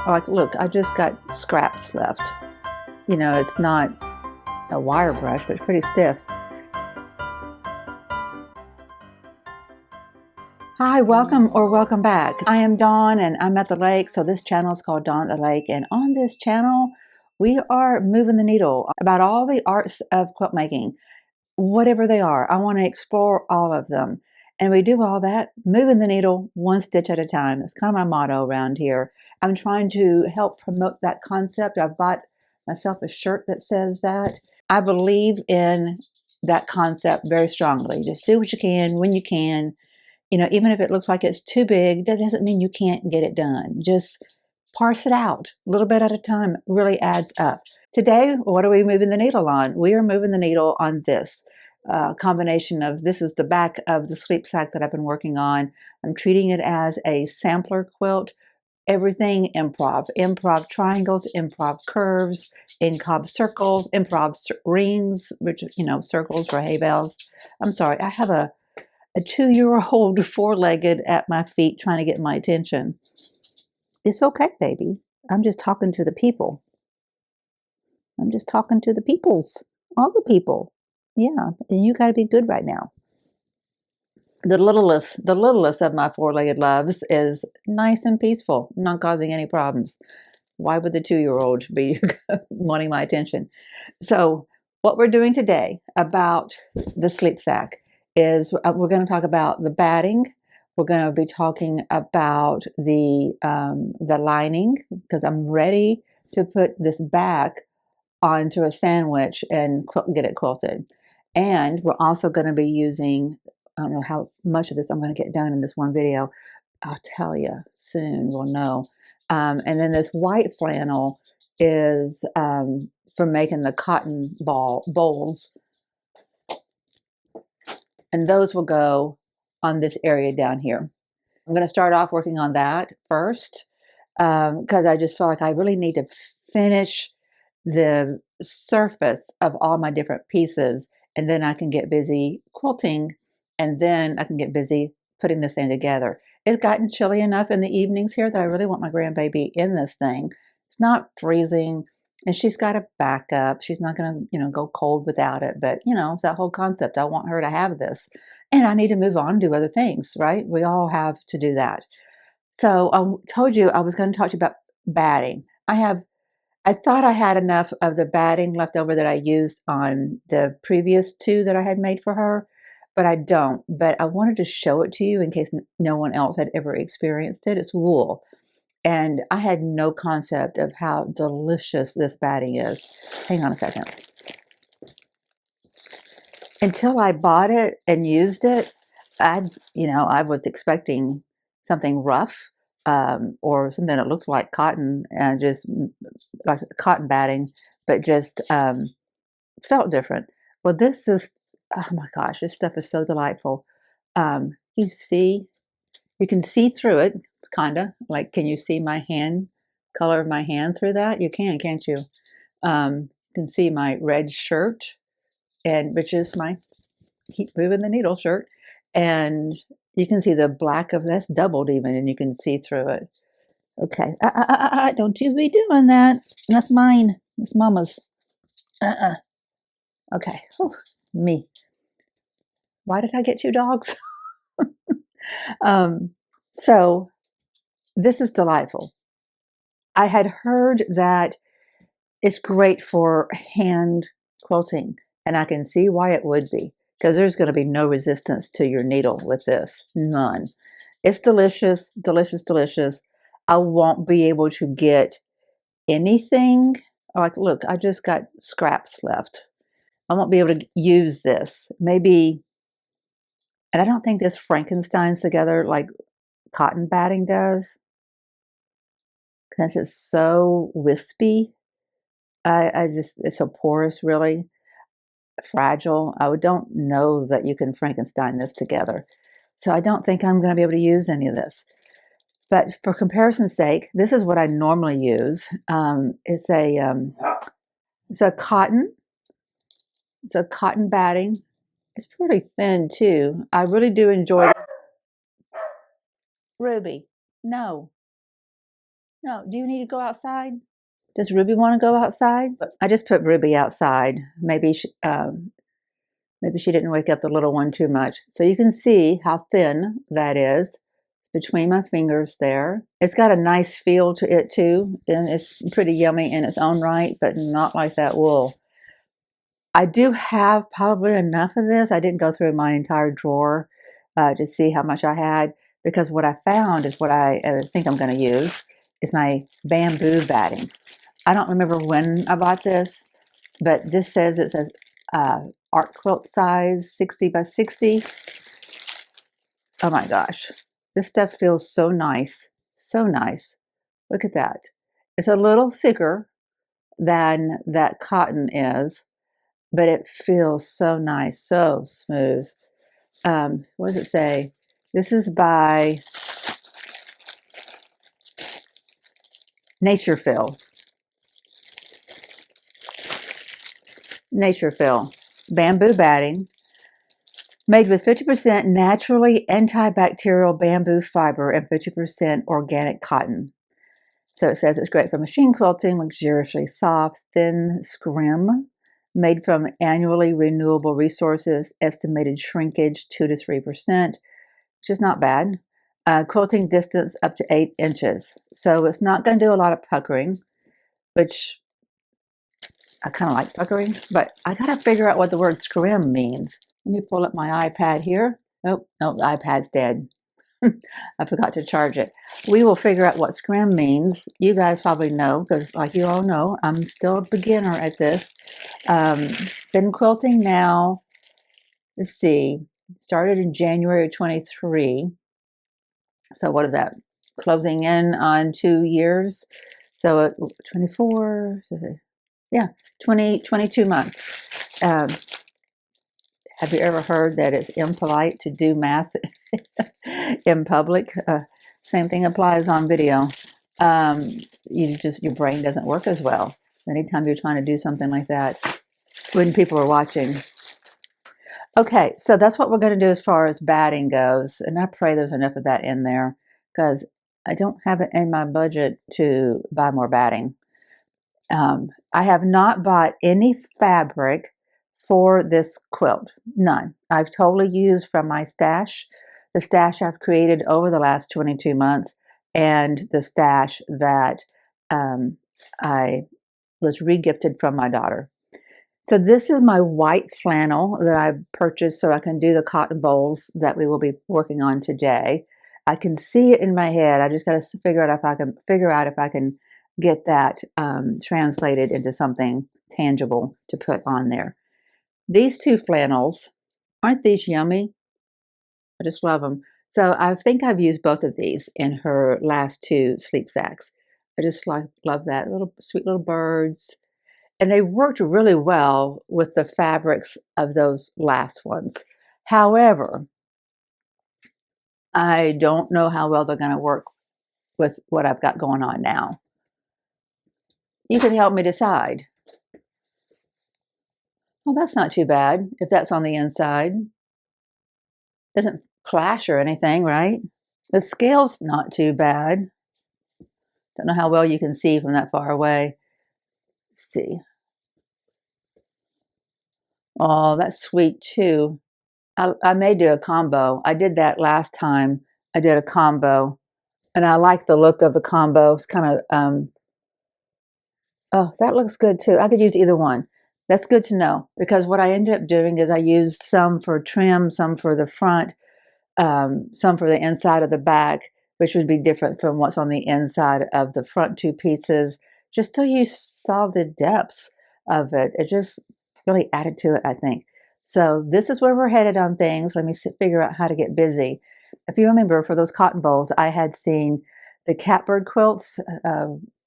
Like, look, I just got scraps left. You know, it's not a wire brush, but it's pretty stiff. Hi, welcome or welcome back. I am Dawn and I'm at the lake. So this channel is called Dawn at the Lake. And on this channel, we are moving the needle about all the arts of quilt making, whatever they are. I want to explore all of them. And we do all that, moving the needle one stitch at a time. That's kind of my motto around here. I'm trying to help promote that concept. I've bought myself a shirt that says that. I believe in that concept very strongly. Just do what you can when you can. You know, even if it looks like it's too big, that doesn't mean you can't get it done. Just parse it out a little bit at a time. It really adds up. Today, what are we moving the needle on? We are moving the needle on this combination of, this is the back of the sleep sack that I've been working on. I'm treating it as a sampler quilt. Everything improv. Improv triangles, improv curves, improv circles, improv rings, which, you know, circles for hay bales. I'm sorry, I have a 2-year-old four-legged at my feet trying to get my attention. It's okay, baby. I'm just talking to the people. I'm just talking to the peoples. All the people. Yeah, and you got to be good right now. The littlest of my four-legged loves is nice and peaceful, not causing any problems. Why would the 2-year-old be wanting my attention? So what we're doing today about the sleep sack is we're going to talk about the batting. We're going to be talking about the lining, because I'm ready to put this back onto a sandwich and get it quilted. And we're also going to be using, I don't know how much of this I'm going to get done in this one video. I'll tell you soon, we'll know. And then this white flannel is for making the cotton bowls. And those will go on this area down here. I'm going to start off working on that first, because I just feel like I really need to finish the surface of all my different pieces, and then I can get busy quilting, and then I can get busy putting this thing together. It's gotten chilly enough in the evenings here that I really want my grandbaby in this thing. It's not freezing, and she's got a backup. She's not going to, go cold without it, but, it's that whole concept. I want her to have this, and I need to move on and do other things, right? We all have to do that. So I told you I was going to talk to you about batting. I thought I had enough of the batting left over that I used on the previous two that I had made for her, but I don't. But I wanted to show it to you in case no one else had ever experienced it. It's wool. And I had no concept of how delicious this batting is. Hang on a second. Until I bought it and used it, I was expecting something rough, or something that looked like cotton, and just like cotton batting, but just felt different. Well, this is, oh my gosh, this stuff is so delightful. You can see through it, kind of. Like, can you see my hand, color of my hand through that? You can, can't you? You can see my red shirt, and which is my Keep Moving the Needle shirt. And you can see the black of that's doubled even, and you can see through it. Okay, don't you be doing that. That's mine. That's Mama's. Okay, whew, me. Why did I get 2 dogs? So this is delightful. I had heard that it's great for hand quilting, and I can see why it would be, because there's going to be no resistance to your needle with this. None. It's delicious, delicious, delicious. I won't be able to get anything. Like, look, I just got scraps left. I won't be able to use this. Maybe, and I don't think this Frankenstein's together like cotton batting does, because it's so wispy. It's so porous, really fragile. I don't know that you can Frankenstein this together. So I don't think I'm going to be able to use any of this. But for comparison's sake, this is what I normally use. It's a cotton batting. It's pretty thin too. I really do enjoy. Ruby, no. No, do you need to go outside? Does Ruby want to go outside? I just put Ruby outside. Maybe she didn't wake up the little one too much. So you can see how thin that is between my fingers there. It's got a nice feel to it too, and it's pretty yummy in its own right, but not like that wool. I do have probably enough of this. I didn't go through my entire drawer to see how much I had, because what I found is what I think I'm going to use is my bamboo batting. I don't remember when I bought this, but this says it's a art quilt size, 60 by 60. Oh my gosh, this stuff feels so nice, so nice. Look at that. It's a little thicker than that cotton is, but it feels so nice, so smooth. What does it say? This is by Nature Fill. Nature Fill. Bamboo batting made with 50% naturally antibacterial bamboo fiber and 50% organic cotton. So it says it's great for machine quilting, luxuriously soft, thin scrim, made from annually renewable resources, estimated shrinkage 2 to 3%, which is not bad. Quilting distance up to 8 inches. So it's not going to do a lot of puckering, which I kind of like puckering, but I got to figure out what the word scrim means. Let me pull up my iPad here. Oh, no, the iPad's dead. I forgot to charge it. We will figure out what scrim means. You guys probably know, because like you all know, I'm still a beginner at this. Been quilting now, let's see, started in January of 23. So what is that? Closing in on 2 years. So 24, yeah, 22 months. Have you ever heard that it's impolite to do math in public? Same thing applies on video. Your brain doesn't work as well anytime you're trying to do something like that when people are watching. Okay, so that's what we're going to do as far as batting goes, and I pray there's enough of that in there, because I don't have it in my budget to buy more batting. I have not bought any fabric for this quilt. None. I've totally used from my stash, the stash I've created over the last 22 months, and the stash that I was regifted from my daughter. So this is my white flannel that I purchased so I can do the cotton bowls that we will be working on today. I can see it in my head. I just got to figure out if I can get that translated into something tangible to put on there. These two flannels, aren't these yummy? I just love them. So I think I've used both of these in her last 2 sleep sacks. I just love that. Sweet little birds. And they worked really well with the fabrics of those last ones. However, I don't know how well they're going to work with what I've got going on now. You can help me decide. Well, that's not too bad if that's on the inside. Doesn't clash or anything, right? The scale's not too bad. Don't know how well you can see from that far away. Let's see. Oh, that's sweet too. I may do a combo. I did that last time. I did a combo, and I like the look of the combo. It's kind of, oh, that looks good too. I could use either one. That's good to know, because what I ended up doing is I used some for trim, some for the front, some for the inside of the back, which would be different from what's on the inside of the front 2 pieces, just so you saw the depths of it. It just really added to it, I think. So this is where we're headed on things. Let me figure out how to get busy. If you remember, for those cotton bowls, I had seen the catbird quilts,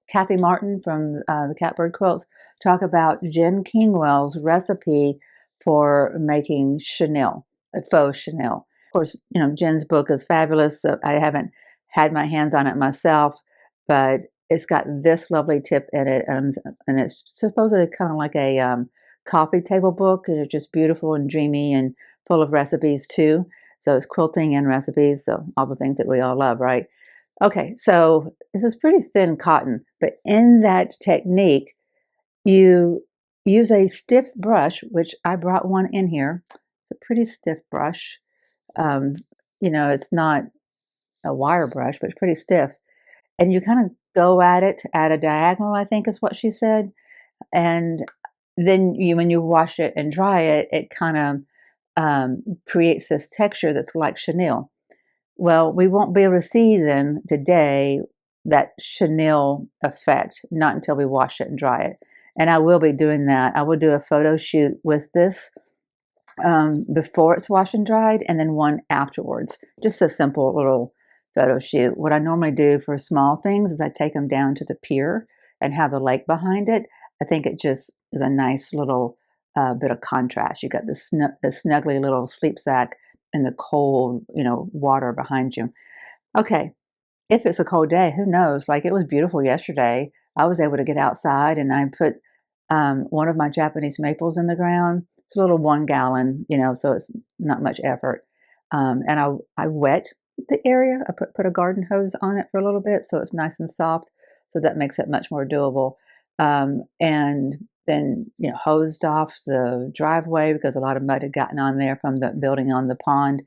Kathy Martin from the Catbird Quilts, talk about Jen Kingwell's recipe for making chenille, a faux chenille. Of course, you know, Jen's book is fabulous. So I haven't had my hands on it myself, but it's got this lovely tip in it, and it's supposedly kind of like a coffee table book, and it's just beautiful and dreamy and full of recipes too. So it's quilting and recipes, so all the things that we all love, right? Okay, so this is pretty thin cotton, but in that technique, you use a stiff brush, which I brought one in here. It's a pretty stiff brush. Um, it's not a wire brush, but it's pretty stiff. And you kind of go at it at a diagonal, I think is what she said. And then when you wash it and dry it, it kind of creates this texture that's like chenille. Well, we won't be able to see then today that chenille effect, not until we wash it and dry it. And I will be doing that. I will do a photo shoot with this before it's washed and dried, and then one afterwards. Just a simple little photo shoot. What I normally do for small things is I take them down to the pier and have the lake behind it. I think it just is a nice little bit of contrast. You got the snuggly little sleep sack and the cold, water behind you. Okay, if it's a cold day, who knows? Like, it was beautiful yesterday. I was able to get outside and I put one of my Japanese maples in the ground. It's a little 1 gallon, so it's not much effort. And I wet the area. I put a garden hose on it for a little bit so it's nice and soft. So that makes it much more doable. And then, hosed off the driveway because a lot of mud had gotten on there from the building on the pond.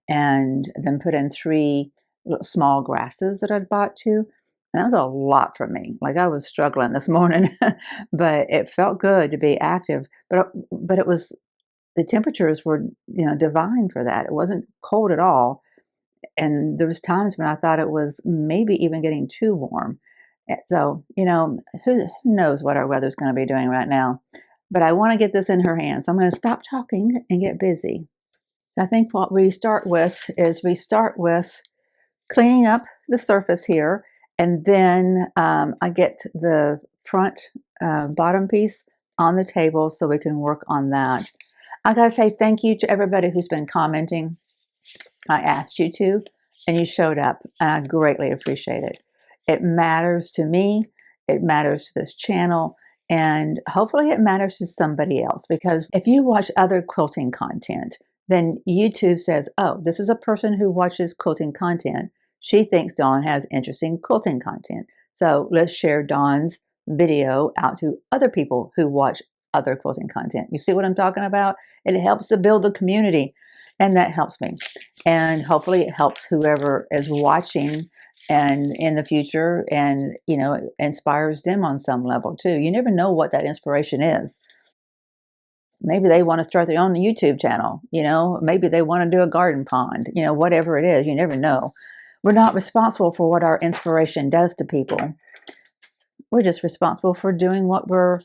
And then put in 3 little small grasses that I'd bought too. And that was a lot for me. Like, I was struggling this morning, but it felt good to be active. But it was, the temperatures were, divine for that. It wasn't cold at all. And there was times when I thought it was maybe even getting too warm. So, who knows what our weather's going to be doing right now. But I want to get this in her hands. So I'm going to stop talking and get busy. I think what we start with is cleaning up the surface here, and then I get the front bottom piece on the table so we can work on that. I gotta say thank you to everybody who's been commenting. I asked you to, and you showed up, and I greatly appreciate it. It matters to me, it matters to this channel, and hopefully it matters to somebody else, because if you watch other quilting content, then YouTube says, oh, this is a person who watches quilting content. She thinks Dawn has interesting quilting content. So let's share Dawn's video out to other people who watch other quilting content. You see what I'm talking about? It helps to build the community, and that helps me. And hopefully it helps whoever is watching and in the future, and inspires them on some level too. You never know what that inspiration is. Maybe they want to start their own YouTube channel, maybe they want to do a garden pond, whatever it is, you never know. We're not responsible for what our inspiration does to people. We're just responsible for doing what we're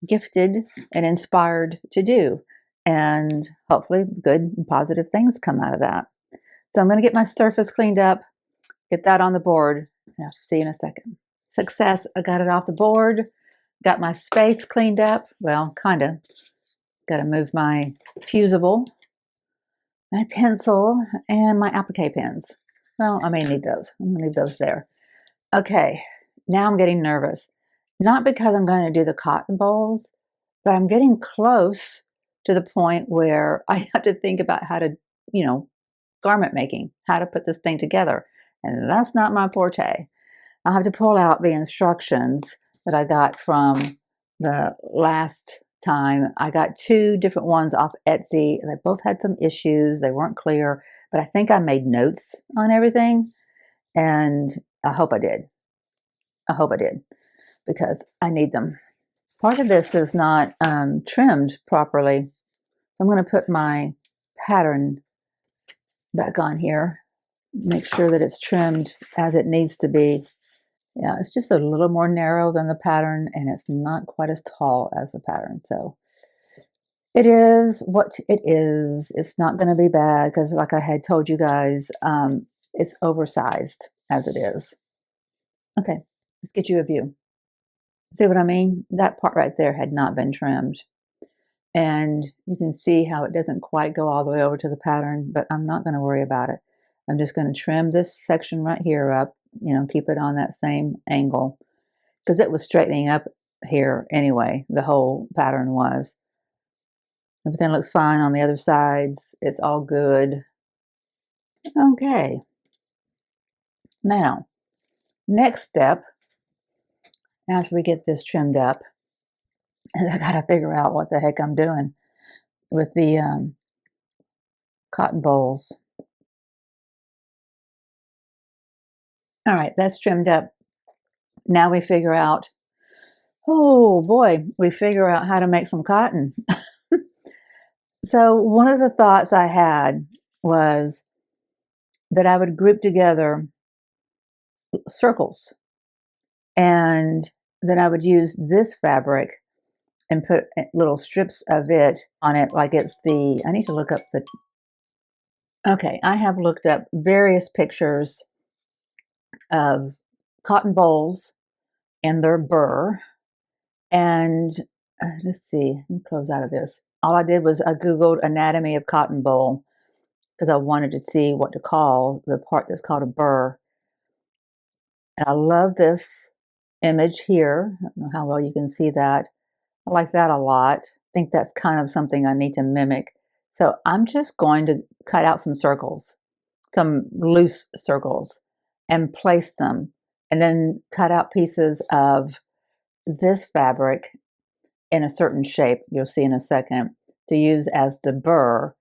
gifted and inspired to do. And hopefully good and positive things come out of that. So I'm going to get my surface cleaned up, get that on the board. I'll see you in a second. Success, I got it off the board, got my space cleaned up. Well, kind of. Got to move my fusible, my pencil, and my applique pens. Well, I may need those. I'm going to leave those there. Okay, now I'm getting nervous. Not because I'm going to do the cotton balls, but I'm getting close to the point where I have to think about how to, garment making, how to put this thing together. And that's not my forte. I'll have to pull out the instructions that I got from the last time. I got 2 different ones off Etsy, and they both had some issues. They weren't clear, but I think I made notes on everything, and I hope I did. I hope I did, because I need them. Part of this is not trimmed properly, so I'm going to put my pattern back on here, make sure that it's trimmed as it needs to be. Yeah, it's just a little more narrow than the pattern, and it's not quite as tall as the pattern. So it is what it is. It's not going to be bad because, like I had told you guys, it's oversized as it is. Okay, let's get you a view. See what I mean? That part right there had not been trimmed. And you can see how it doesn't quite go all the way over to the pattern, but I'm not going to worry about it. I'm just going to trim this section right here up, keep it on that same angle, because it was straightening up here anyway. The whole pattern was. Everything looks fine on the other sides. It's all good. Okay. Now, Next step, after we get this trimmed up, is I gotta figure out what the heck I'm doing with the cotton bolls. All right, that's trimmed up. Now we figure out, oh boy, we figure out how to make some cotton. So one of the thoughts I had was that I would group together circles, and then I would use this fabric and put little strips of it on it, like it's the, I need to look up the, okay, I have looked up various pictures of cotton bowls and their burr. And let's see, let me close out of this. All I did was I Googled anatomy of cotton bowl because I wanted to see what to call the part that's called a burr. And I love this image here. I don't know how well you can see that. I like that a lot. I think that's kind of something I need to mimic. So I'm just going to cut out some circles, some loose circles, and place them, and then cut out pieces of this fabric in a certain shape, you'll see in a second, to use as the burr,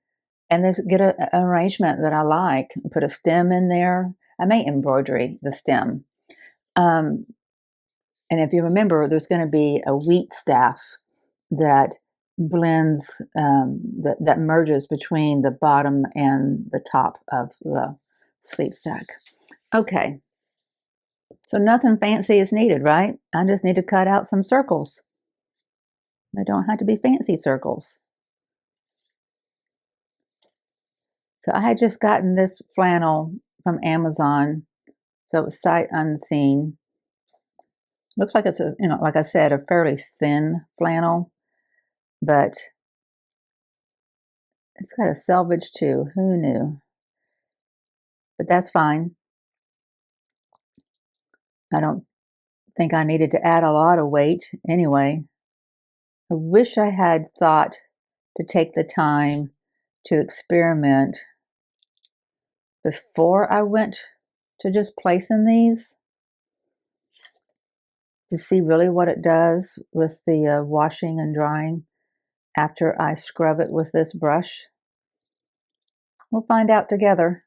and then get an arrangement that I like. Put a stem in there. I may embroidery the stem. And if you remember, there's going to be a wheat staff that blends, that merges between the bottom and the top of the sleeve sack. Okay, so nothing fancy is needed, right? I just need to cut out some circles. They don't have to be fancy circles. So I had just gotten this flannel from Amazon, so it was sight unseen. Looks like it's a, like I said, a fairly thin flannel, but it's got a selvage too. Who knew? But that's fine. I don't think I needed to add a lot of weight anyway. I wish I had thought to take the time to experiment before I went to just placing these, to see really what it does with the washing and drying after I scrub it with this brush. We'll find out together.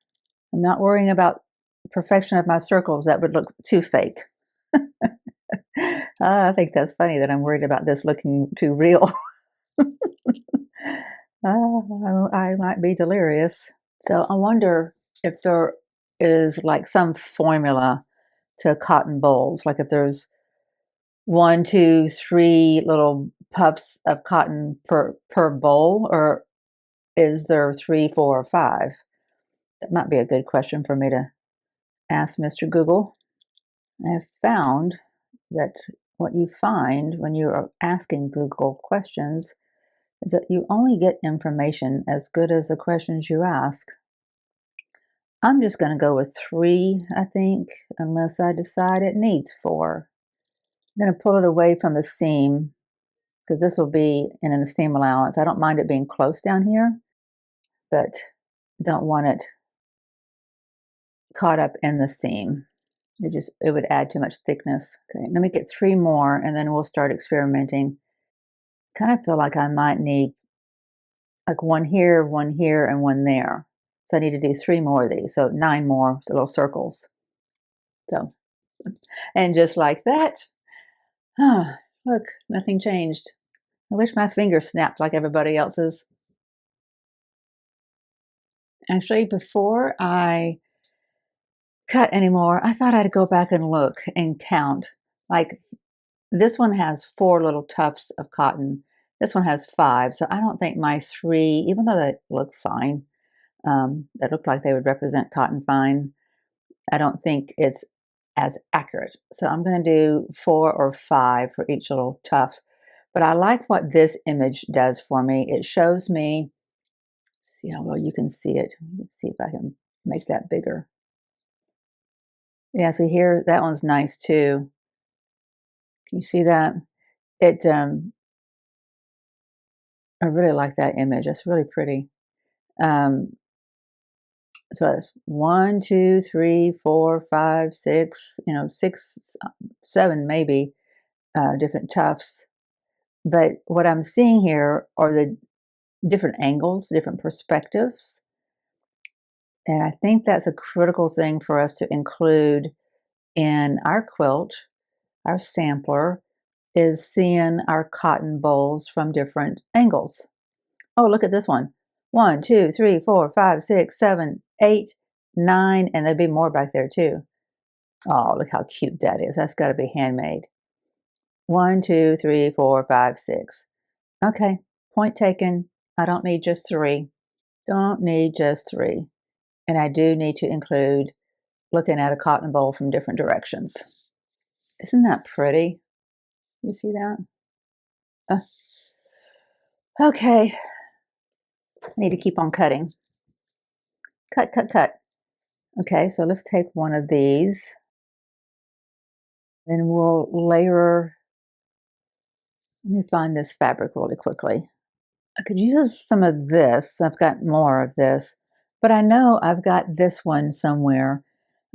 I'm not worrying about perfection of my circles. That would look too fake. I think that's funny that I'm worried about this looking too real. I might be delirious. So I wonder if there is like some formula to cotton bowls, like if there's 1, 2, 3 little puffs of cotton per bowl, or is there 3, 4, or 5? That might be a good question for me to ask Mr. Google. I have found that what you find when you are asking Google questions is that you only get information as good as the questions you ask. I'm just going to go with 3, I think, unless I decide it needs 4. I'm going to pull it away from the seam because this will be in a seam allowance. I don't mind it being close down here, but don't want it caught up in the seam. It would add too much thickness. Okay, let me get 3 more and then we'll start experimenting. Kind of feel like I might need like 1 here, 1 here, and 1 there. So I need to do 3 more of these. So 9 more little circles. So, and just like that, look, nothing changed. I wish my finger snapped like everybody else's. Actually, before I cut anymore, I thought I'd go back and look and count. Like this one has 4 little tufts of cotton. This one has 5. So I don't think my 3, even though they look fine, that look like they would represent cotton fine, I don't think it's as accurate. So I'm going to do 4 or 5 for each little tuft. But I like what this image does for me. It shows me, see how well you can see it. Let's see if I can make that bigger. Yeah, see here, that one's nice too. Can you see that? I really like that image. It's really pretty. So it's 1, 2, 3, 4, 5, 6, 6, 7 maybe different tufts. But what I'm seeing here are the different angles, different perspectives. And I think that's a critical thing for us to include in our quilt, our sampler, is seeing our cotton bolls from different angles. Oh, look at this one. 1, 2, 3, 4, 5, 6, 7, 8, 9, and there'd be more back there too. Oh, look how cute that is. That's got to be handmade. 1, 2, 3, 4, 5, 6. Okay, point taken. I don't need just 3. Don't need just 3. And I do need to include looking at a cotton boll from different directions. Isn't that pretty? You see that? Okay. I need to keep on cutting. Cut, cut, cut. Okay, so let's take one of these. Then we'll layer. Let me find this fabric really quickly. I could use some of this. I've got more of this, but I know I've got this one somewhere.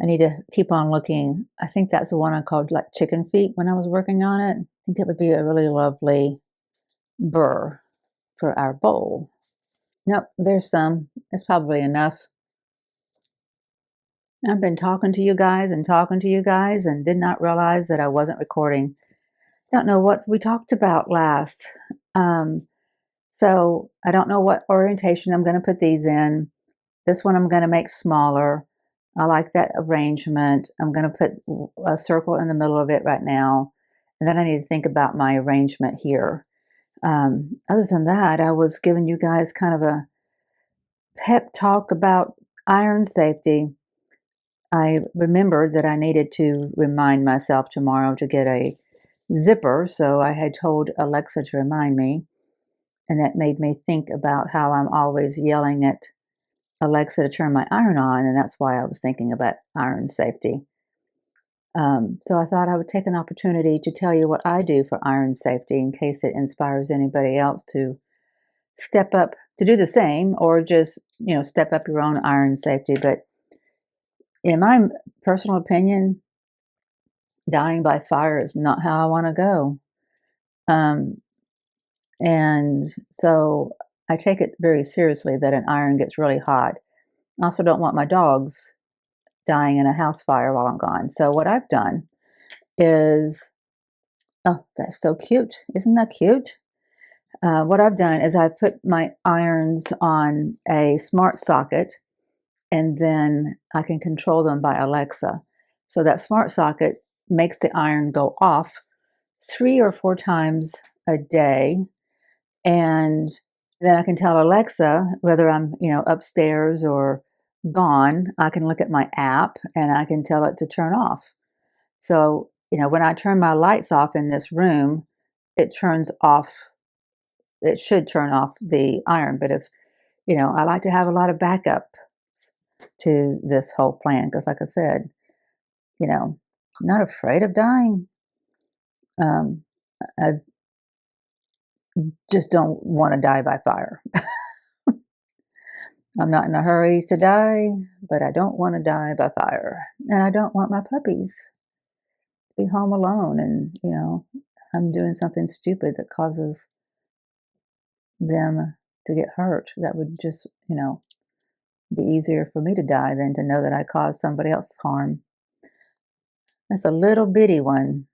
I need to keep on looking. I think that's the one I called like chicken feet when I was working on it. I think it would be a really lovely burr for our bowl. Nope, there's some. It's probably enough. I've been talking to you guys and did not realize that I wasn't recording. Don't know what we talked about last. So I don't know what orientation I'm going to put these in. This one I'm going to make smaller. I like that arrangement. I'm going to put a circle in the middle of it right now. And then I need to think about my arrangement here. Other than that, I was giving you guys kind of a pep talk about iron safety. I remembered that I needed to remind myself tomorrow to get a zipper, so I had told Alexa to remind me, and that made me think about how I'm always yelling at Alexa to turn my iron on, and that's why I was thinking about iron safety. So I thought I would take an opportunity to tell you what I do for iron safety in case it inspires anybody else to step up to do the same, or just, step up your own iron safety. But in my personal opinion, dying by fire is not how I want to go. And so I take it very seriously that an iron gets really hot. I also don't want my dogs dying in a house fire while I'm gone. So what I've done is, oh, that's so cute. Isn't that cute? What I've done is I put my irons on a smart socket, and then I can control them by Alexa. So that smart socket makes the iron go off 3 or 4 times a day. And then I can tell Alexa whether I'm, upstairs or gone. I can look at my app and I can tell it to turn off. So, when I turn my lights off in this room, it should turn off the iron. But if, I like to have a lot of backup to this whole plan because, like I said, I'm not afraid of dying. I just don't want to die by fire. I'm not in a hurry to die, but I don't want to die by fire. And I don't want my puppies to be home alone and, I'm doing something stupid that causes them to get hurt. That would just, be easier for me to die than to know that I caused somebody else harm. That's a little bitty one.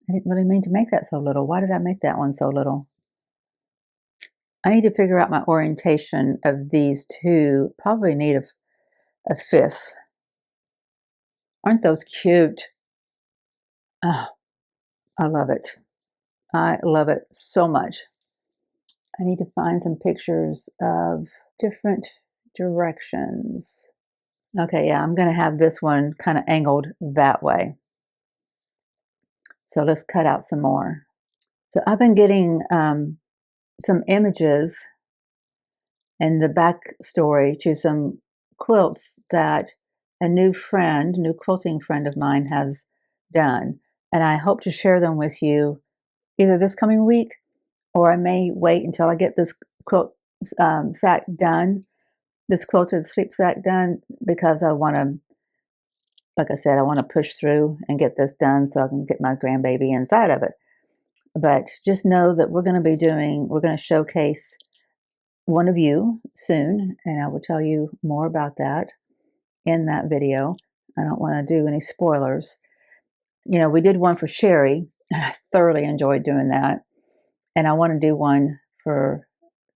I didn't really mean to make that so little. Why did I make that one so little? I need to figure out my orientation of these two. Probably need a fifth. Aren't those cute? Oh, I love it. I love it so much. I need to find some pictures of different directions. Okay, yeah, I'm going to have this one kind of angled that way. So let's cut out some more. So I've been getting some images and the backstory to some quilts that a new quilting friend of mine has done. And I hope to share them with you either this coming week, or I may wait until I get this quilt sack done. this quilted sleep sack done because I want to, like I said, I want to push through and get this done so I can get my grandbaby inside of it. But just know that we're going to showcase one of you soon, and I will tell you more about that in that video. I don't want to do any spoilers. You know, we did one for Sherry, and I thoroughly enjoyed doing that. And I want to do one for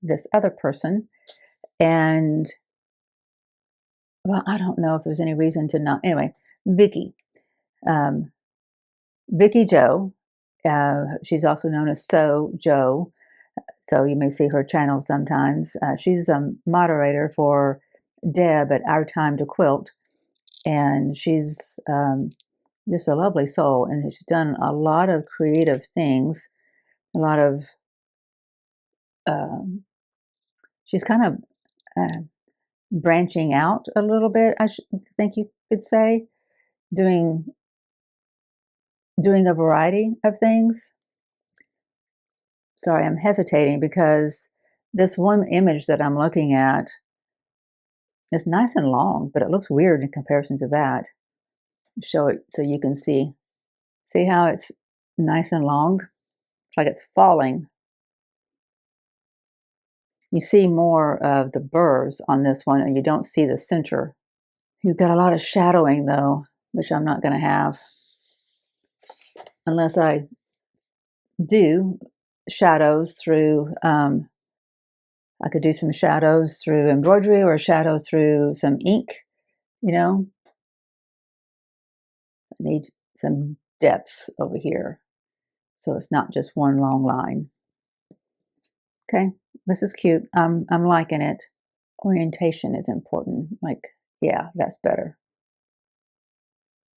this other person. And, well, I don't know if there's any reason to not. Anyway, Vicky. Vicky Joe. She's also known as So Joe. So you may see her channel sometimes. She's a moderator for Deb at Our Time to Quilt. And she's just a lovely soul. And she's done a lot of creative things, a lot of, she's kind of branching out a little bit, I think you could say, doing a variety of things. Sorry, I'm hesitating because this one image that I'm looking at is nice and long, but it looks weird in comparison to that. Show it so you can see. See how it's nice and long? It's like it's falling. You see more of the burrs on this one, and you don't see the center. You've got a lot of shadowing, though, which I'm not going to have unless I do shadows through, I could do some shadows through embroidery or shadows through some ink, you know. I need some depths over here, so it's not just one long line. Okay, this is cute. I'm liking it. Orientation is important. Like, yeah, that's better.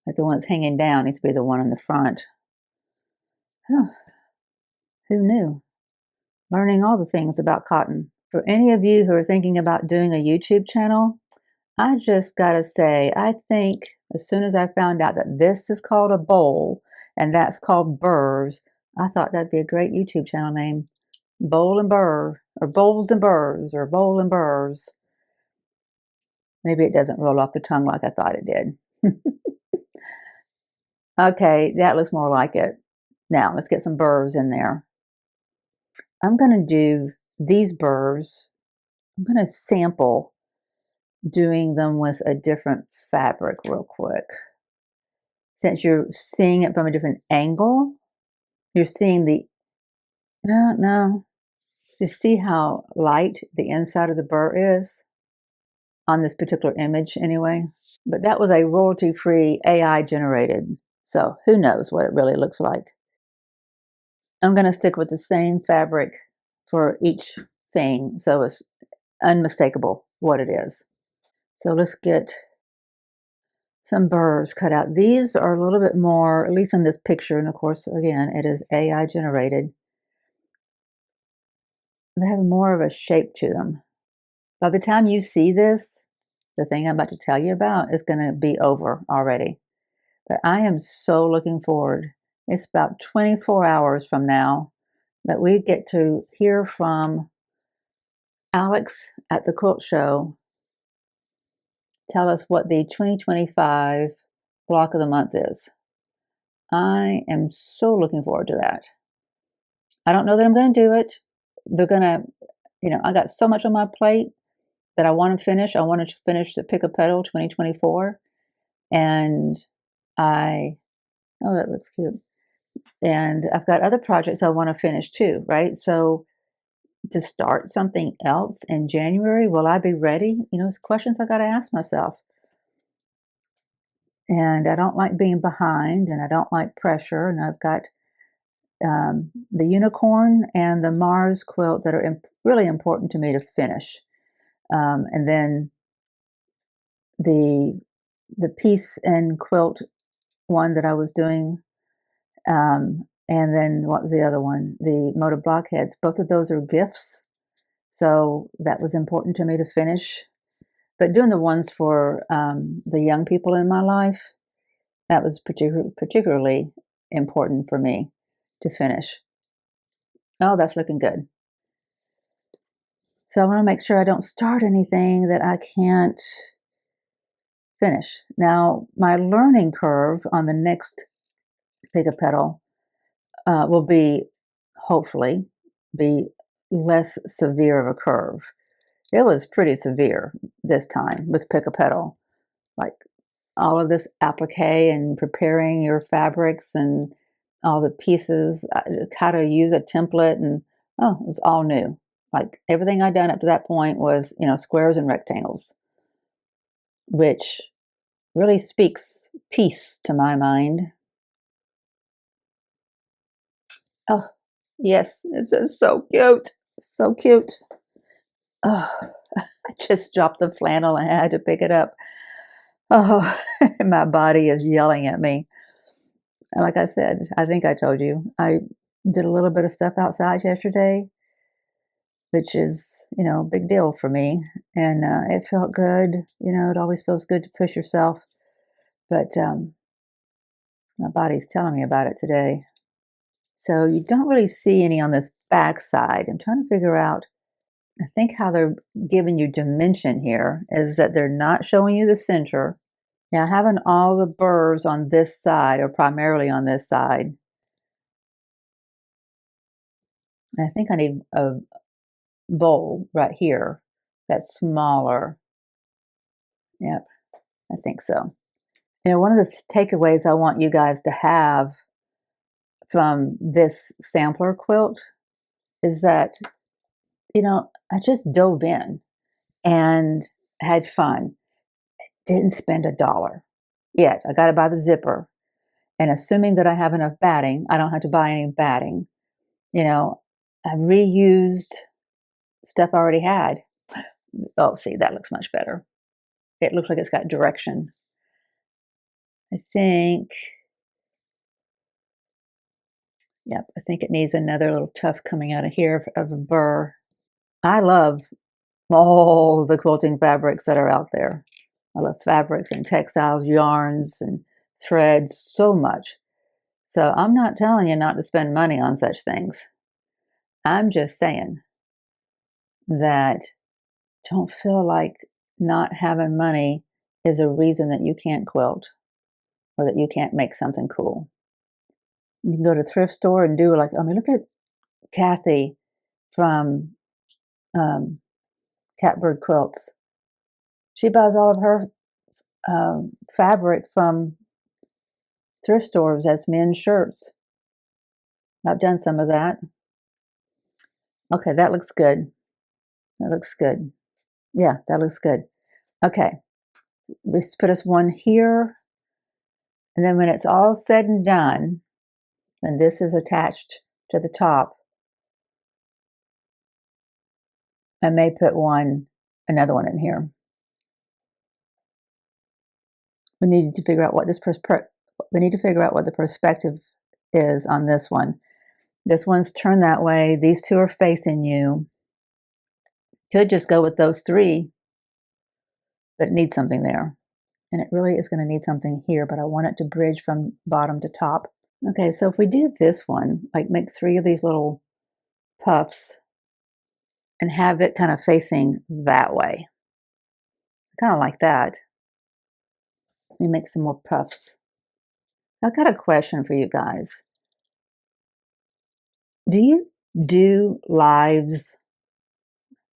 Like the one that's hanging down needs to be the one in the front. Huh. Who knew? Learning all the things about cotton. For any of you who are thinking about doing a YouTube channel, I just gotta say, I think as soon as I found out that this is called a bowl and that's called burrs, I thought that'd be a great YouTube channel name. Bowl and Burr, or Bowls and Burrs, or Bowl and Burrs. Maybe it doesn't roll off the tongue like I thought it did. Okay, that looks more like it. Now, let's get some burrs in there. I'm going to do these burrs. I'm going to sample doing them with a different fabric real quick. Since you're seeing it from a different angle, you're seeing no. You see how light the inside of the burr is on this particular image anyway. But that was a royalty-free AI generated. So who knows what it really looks like. I'm going to stick with the same fabric for each thing, so it's unmistakable what it is. So let's get some burrs cut out. These are a little bit more, at least in this picture, and of course, again, it is AI generated. They have more of a shape to them. By the time you see this, the thing I'm about to tell you about is going to be over already. But I am so looking forward. It's about 24 hours from now that we get to hear from Alex at the Quilt Show. Tell us what the 2025 block of the month is. I am so looking forward to that. I don't know that I'm going to do it. They're going to, I got so much on my plate that I want to finish. I wanted to finish the Pick A Petal 2024. And oh, that looks cute. And I've got other projects I want to finish too, right? So to start something else in January, will I be ready? It's questions I got to ask myself. And I don't like being behind, and I don't like pressure. And I've got the unicorn and the Mars quilt that are really important to me to finish. And then the Piece and Quilt one that I was doing. And then what was the other one? The Motive Blockheads. Both of those are gifts. So that was important to me to finish. But doing the ones for the young people in my life, that was particularly important for me to finish. Oh, that's looking good. So I want to make sure I don't start anything that I can't finish. Now, my learning curve on the next Pick a Petal will be, hopefully, be less severe of a curve. It was pretty severe this time with Pick a Petal. Like all of this applique and preparing your fabrics and all the pieces, how to use a template, and it was all new. Like everything I'd done up to that point was, squares and rectangles, which really speaks peace to my mind. Oh, yes, this is so cute. So cute. Oh, I just dropped the flannel and I had to pick it up. Oh, my body is yelling at me. And like I said, I think I told you, I did a little bit of stuff outside yesterday, which is, a big deal for me. And it felt good. It always feels good to push yourself. But my body's telling me about it today. So you don't really see any on this back side. I'm trying to figure out, I think how they're giving you dimension here is that they're not showing you the center. Yeah, having all the burrs on this side, or primarily on this side. I think I need a bowl right here that's smaller. Yep, I think so. One of the takeaways I want you guys to have from this sampler quilt is that, I just dove in and had fun. Didn't spend $1 yet. I got to buy the zipper. And assuming that I have enough batting, I don't have to buy any batting. I reused stuff I already had. Oh, see, that looks much better. It looks like it's got direction. I think, I think it needs another little tuft coming out of here of a burr. I love all the quilting fabrics that are out there. I love fabrics and textiles, yarns and threads so much. So I'm not telling you not to spend money on such things. I'm just saying that don't feel like not having money is a reason that you can't quilt or that you can't make something cool. You can go to a thrift store and do look at Kathy from Catbird Quilts. She buys all of her fabric from thrift stores as men's shirts. I've done some of that. Okay, that looks good. That looks good. Yeah, that looks good. Okay, let's put us one here. And then when it's all said and done, and this is attached to the top, I may put another one in here. We need to figure out what the perspective is on this one. This one's turned that way. These two are facing you. Could just go with those three, but it needs something there. And it really is going to need something here, but I want it to bridge from bottom to top. Okay, so if we do this one, like make 3 of these little puffs and have it kind of facing that way. Kind of like that. Let me make some more puffs. I've got a question for you guys. Do you do lives?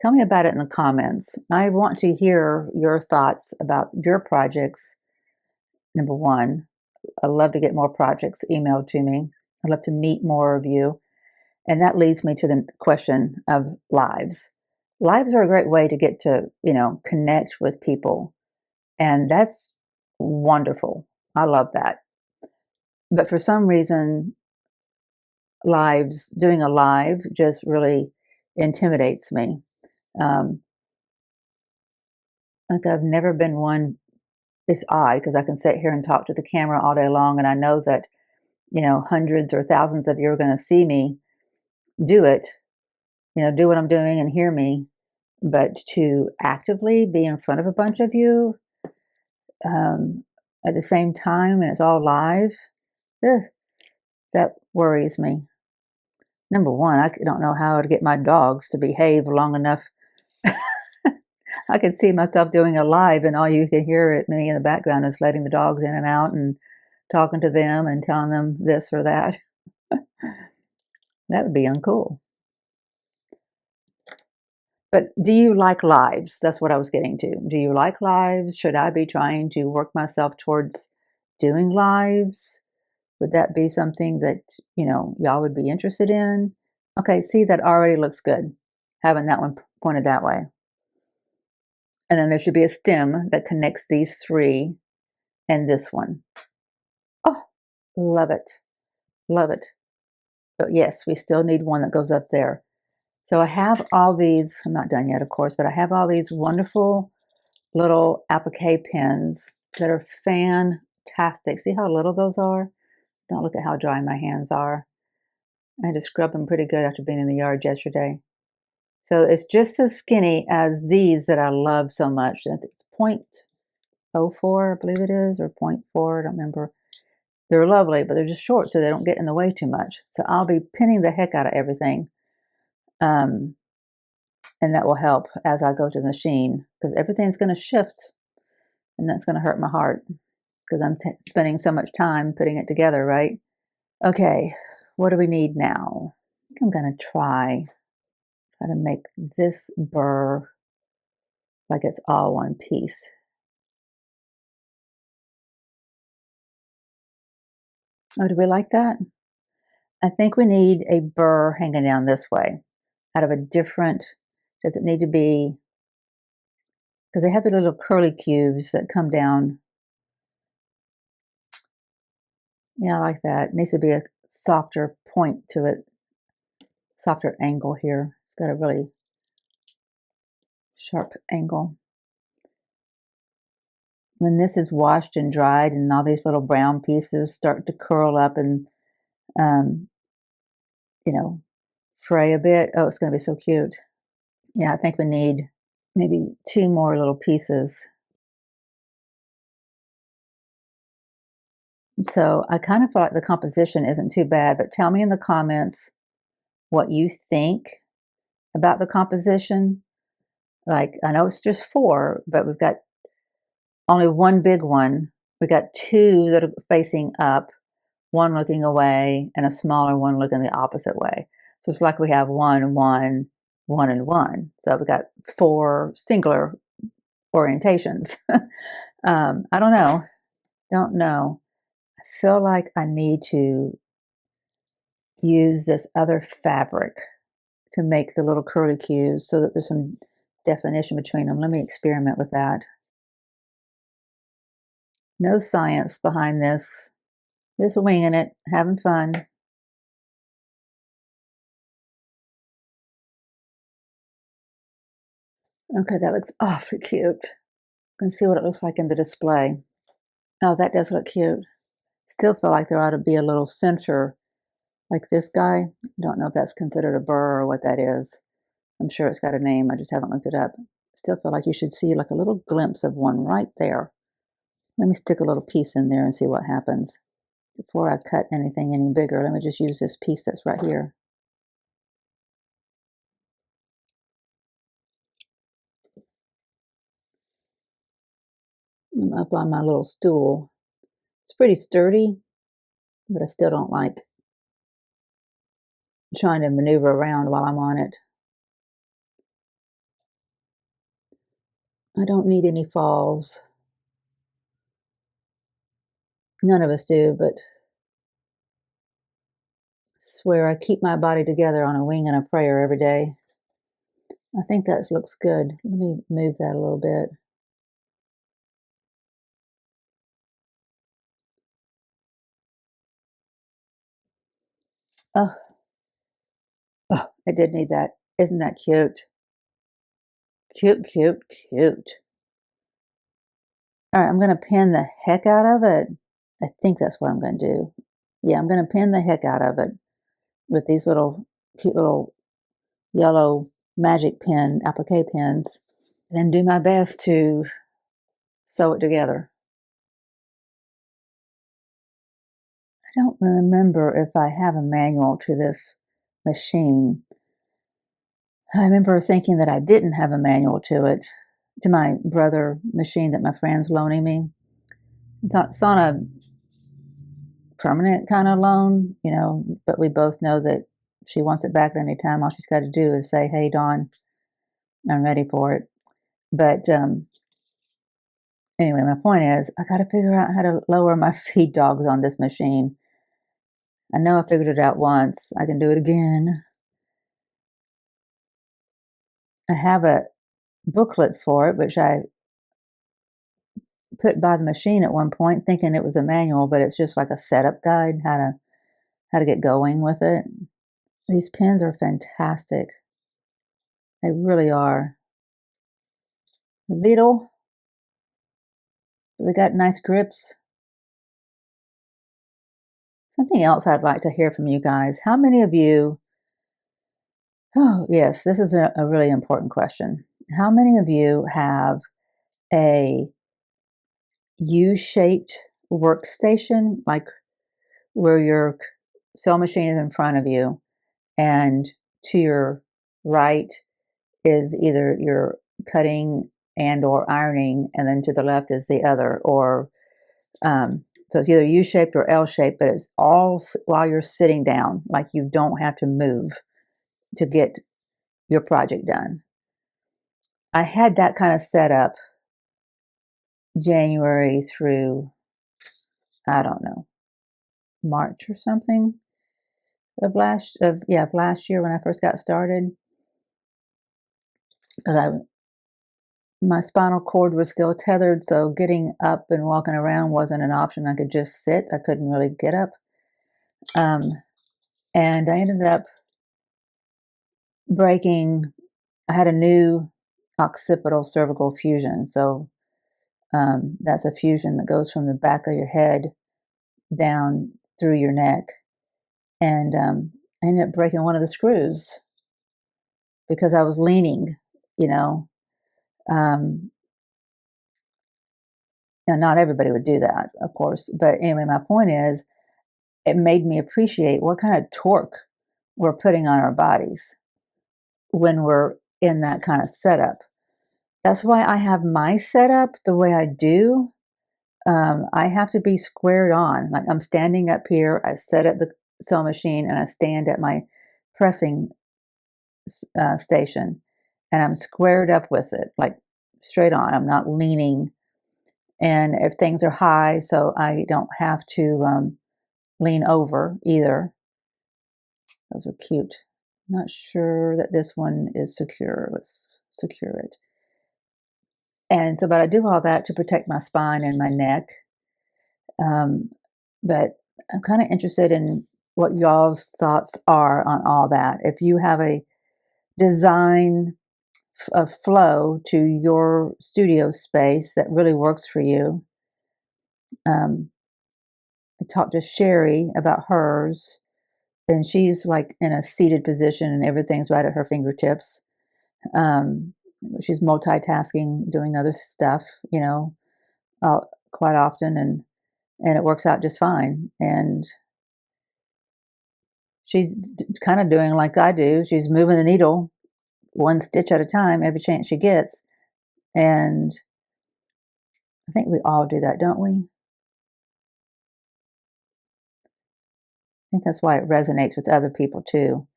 Tell me about it in the comments. I want to hear your thoughts about your projects. Number one, I'd love to get more projects emailed to me. I'd love to meet more of you. And that leads me to the question of lives. Lives are a great way to get to, connect with people. And that's wonderful. I love that. But for some reason, doing a live just really intimidates me. Like I've never been one. It's odd because I can sit here and talk to the camera all day long, and I know that, hundreds or thousands of you are going to see me do it, do what I'm doing and hear me. But to actively be in front of a bunch of you at the same time, and it's all live, that worries me. Number one, I don't know how to get my dogs to behave long enough I could see myself doing a live and all you can hear at me in the background is letting the dogs in and out and talking to them and telling them this or that. That would be uncool. But do you like lives? That's what I was getting to. Do you like lives? Should I be trying to work myself towards doing lives? Would that be something that, y'all would be interested in? Okay, see, that already looks good, having that one pointed that way. And then there should be a stem that connects these three and this one. Oh, love it. Love it. But yes, we still need one that goes up there. So I have all these, I'm not done yet, of course, but I have all these wonderful little applique pens that are fantastic. See how little those are? Don't look at how dry my hands are. I had to scrub them pretty good after being in the yard yesterday. So it's just as skinny as these that I love so much. It's 0.04, I believe it is, or 0.4, I don't remember. They're lovely, but they're just short, so they don't get in the way too much. So I'll be pinning the heck out of everything. And that will help as I go to the machine, because everything's going to shift, and that's going to hurt my heart, because I'm spending so much time putting it together, right? Okay, what do we need now? I think I'm going to try to make this burr like it's all one piece. Oh, do we like that? I think we need a burr hanging down this way out of a different, does it need to be, because they have the little curly cubes that come down. Yeah, I like that. It needs to be a softer point to it, softer angle here. It's got a really sharp angle. When this is washed and dried and all these little brown pieces start to curl up and, fray a bit, oh, it's going to be so cute. Yeah, I think we need maybe 2 more little pieces. So I kind of feel like the composition isn't too bad, but tell me in the comments what you think about the composition. Like, I know it's just 4, but we've got only one big one. We got 2 that are facing up, 1 looking away, and a smaller one looking the opposite way. So it's like we have 1, 1, 1, and 1. So we got 4 singular orientations. I don't know. Don't know. I feel like I need to use this other fabric to make the little curly cues so that there's some definition between them. Let me experiment with that. No science behind this. Just winging it, having fun. Okay, that looks awfully cute. You can see what it looks like in the display. Oh, that does look cute. Still feel like there ought to be a little center like this guy. I don't know if that's considered a burr or what that is. I'm sure it's got a name. I just haven't looked it up. Still feel like you should see like a little glimpse of one right there. Let me stick a little piece in there and see what happens. Before I cut anything any bigger, let me just use this piece that's right here. I'm up on my little stool. It's pretty sturdy, but I still don't like trying to maneuver around while I'm on it. I don't need any falls. None of us do, but I swear I keep my body together on a wing and a prayer every day. I think that looks good. Let me move that a little bit. Oh, I did need that. Isn't that cute? Cute, cute, cute. All right, I'm going to pin the heck out of it. I think that's what I'm going to do. Yeah, I'm going to pin the heck out of it with these little cute little yellow magic pen, applique pens, and then do my best to sew it together. I don't remember if I have a manual to this machine. I remember thinking that I didn't have a manual to it, to my brother machine that my friend's loaning me. It's on a permanent kind of loan, you know, but we both know that she wants it back at any time. All she's got to do is say, "Hey, Dawn, I'm ready for it." But anyway, my point is, I got to figure out how to lower my feed dogs on this machine. I know I figured it out once. I can do it again. I have a booklet for it, which I put by the machine at one point, thinking it was a manual, but it's just like a setup guide, how to get going with it. These pens are fantastic. They really are. Little, they got nice grips. Something else I'd like to hear from you guys. How many of you, oh yes, this is a really important question. How many of you have a U-shaped workstation, like where your sewing machine is in front of you and to your right is either your cutting and or ironing, and then to the left is the other, or so it's either U-shaped or L-shaped, but it's all while you're sitting down, like you don't have to move to get your project done. I had that kind of setup January through, I don't know, March or something of last year when I first got started, because my spinal cord was still tethered, so getting up and walking around wasn't an option. I could just sit. I couldn't really get up. And I ended up breaking, I had a new occipital cervical fusion. So that's a fusion that goes from the back of your head down through your neck. And I ended up breaking one of the screws because I was leaning, you know. Now, not everybody would do that, of course. But anyway, my point is, it made me appreciate what kind of torque we're putting on our bodies when we're in that kind of setup. That's why I have my setup the way I do. I have to be squared on. Like I'm standing up here, I sit at the sewing machine, and I stand at my pressing station, and I'm squared up with it, like straight on. I'm not leaning. And if things are high, so I don't have to lean over either. Those are cute. Not sure that this one is secure. Let's secure it. And so, but I do all that to protect my spine and my neck. But I'm kind of interested in what y'all's thoughts are on all that. If you have a design, a flow to your studio space that really works for you. I talked to Sherry about hers, and she's like in a seated position and everything's right at her fingertips. She's multitasking, doing other stuff, you know, quite often, and it works out just fine. And she's kind of doing like I do. She's moving the needle one stitch at a time every chance she gets. And I think we all do that, don't we? I think that's why it resonates with other people too.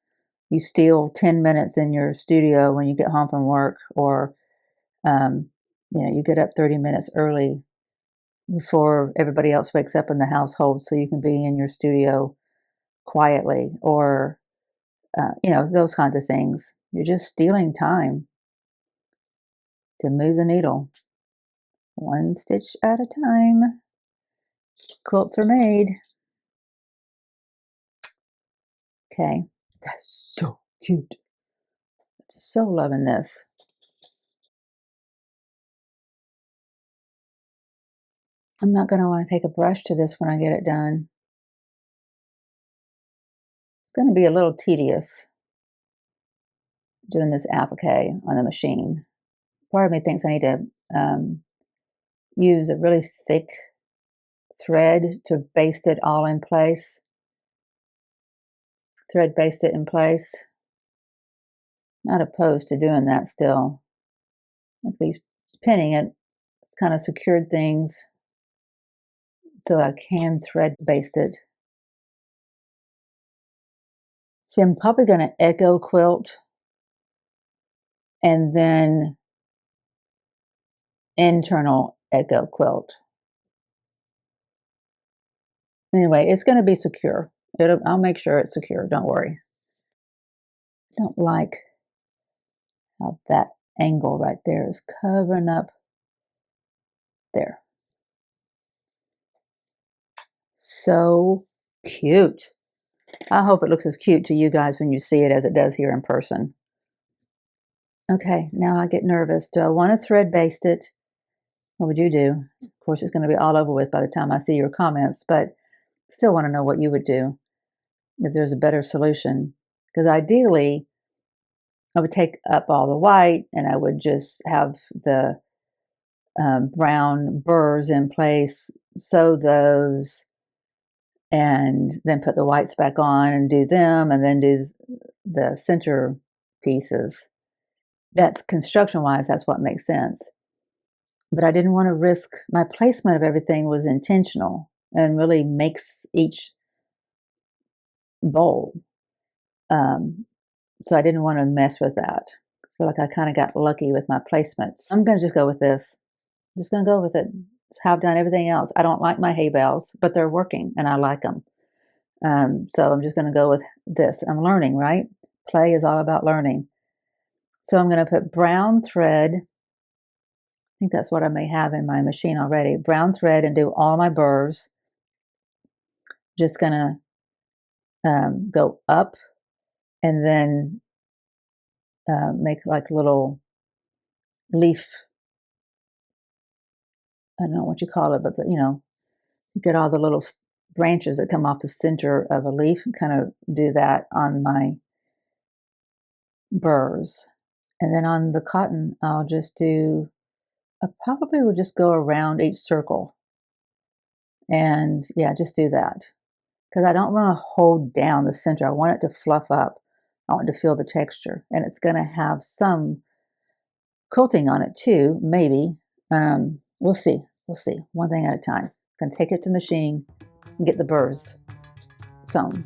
You steal 10 minutes in your studio when you get home from work, or you get up 30 minutes early before everybody else wakes up in the household so you can be in your studio quietly, or those kinds of things. You're just stealing time to move the needle one stitch at a time. Quilts are made. Okay, that's so cute. So loving this. I'm not going to want to take a brush to this when I get it done. It's going to be a little tedious doing this applique on the machine. Part of me thinks I need to use a really thick thread to baste it all in place. Thread baste it in place. Not opposed to doing that still. Like these pinning it, it's kind of secured things so I can thread baste it. See, I'm probably going to echo quilt and then internal echo quilt. Anyway, it's going to be secure. I'll make sure it's secure. Don't worry. I don't like how that angle right there is covering up there. So cute. I hope it looks as cute to you guys when you see it as it does here in person. Okay, now I get nervous. Do I want to thread baste it? What would you do? Of course, it's going to be all over with by the time I see your comments, but still want to know what you would do if there's a better solution. Because ideally, I would take up all the white and I would just have the brown burrs in place, sew those, and then put the whites back on and do them, and then do the center pieces. That's construction-wise, that's what makes sense. But I didn't want to risk, my placement of everything was intentional and really makes each bowl. So I didn't want to mess with that. I feel like I kind of got lucky with my placements. I'm going to just go with this. Just going to go with it. It's how I've done everything else. I don't like my hay bales, but they're working and I like them. So I'm just going to go with this. I'm learning, right? Play is all about learning. So I'm going to put brown thread. I think that's what I may have in my machine already. Brown thread and do all my burrs. Just going to go up and then make like a little leaf. I don't know what you call it, but you get all the little branches that come off the center of a leaf, and kind of do that on my burrs. And then on the cotton, I'll just do, I probably will just go around each circle. And yeah, just do that. Because I don't want to hold down the center. I want it to fluff up. I want to feel the texture. And it's going to have some quilting on it too, maybe. We'll see. We'll see. One thing at a time. I'm going to take it to the machine and get the burrs sewn.